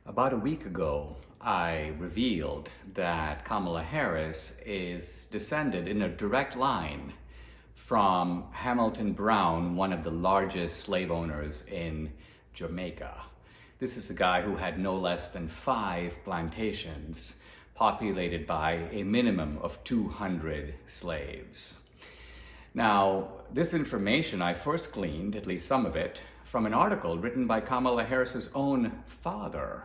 About a week ago, I revealed that Kamala Harris is descended in a direct line from Hamilton Brown, one of the largest slave owners in Jamaica. This is a guy who had no less than 5 plantations populated by a minimum of 200 slaves. Now, this information I first gleaned, at least some of it, from an article written by Kamala Harris's own father,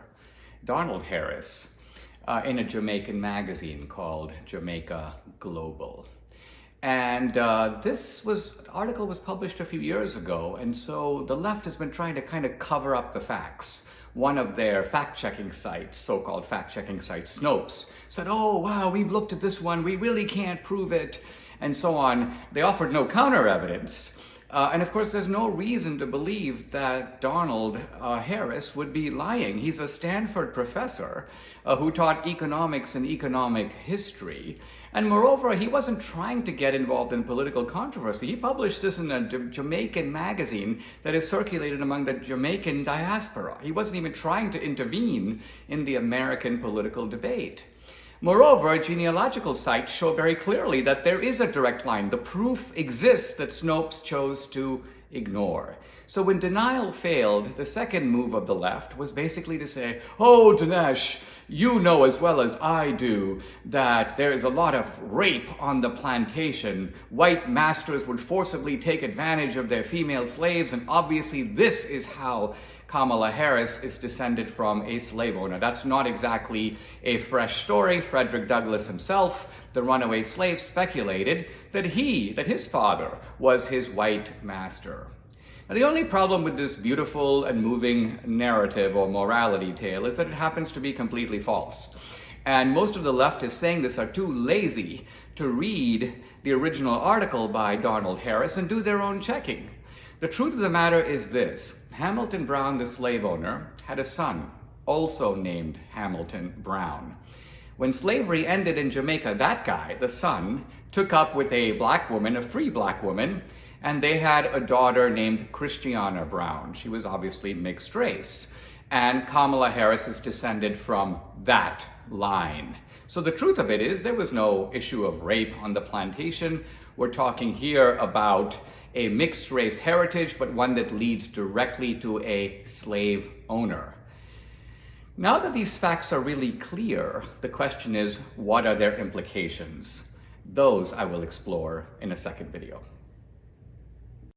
Donald Harris, in a Jamaican magazine called Jamaica Global. And this article was published a few years ago, and so the left has been trying to kind of cover up the facts. One of their fact-checking sites, so-called fact-checking sites, Snopes, said, "Oh, wow, we've looked at this one, we really can't prove it," and so on. They offered no counter-evidence. And of course, there's no reason to believe that Donald Harris would be lying. He's a Stanford professor who taught economics and economic history. And moreover, he wasn't trying to get involved in political controversy. He published this in a Jamaican magazine that is circulated among the Jamaican diaspora. He wasn't even trying to intervene in the American political debate. Moreover, genealogical sites show very clearly that there is a direct line. The proof exists that Snopes chose to ignore. So when denial failed, the second move of the left was basically to say, "Oh, Dinesh, you know as well as I do that there is a lot of rape on the plantation. White masters would forcibly take advantage of their female slaves, and obviously this is how Kamala Harris is descended from a slave owner." That's not exactly a fresh story. Frederick Douglass himself, the runaway slave, speculated that his father was his white master. Now, the only problem with this beautiful and moving narrative or morality tale is that it happens to be completely false. And most of the leftists saying this are too lazy to read the original article by Donald Harris and do their own checking. The truth of the matter is this: Hamilton Brown, the slave owner, had a son, also named Hamilton Brown. When slavery ended in Jamaica, that guy, the son, took up with a black woman, a free black woman, and they had a daughter named Christiana Brown. She was obviously mixed race. And Kamala Harris is descended from that line. So the truth of it is there was no issue of rape on the plantation. We're talking here about a mixed race heritage, but one that leads directly to a slave owner. Now that these facts are really clear, the question is, what are their implications? Those I will explore in a second video.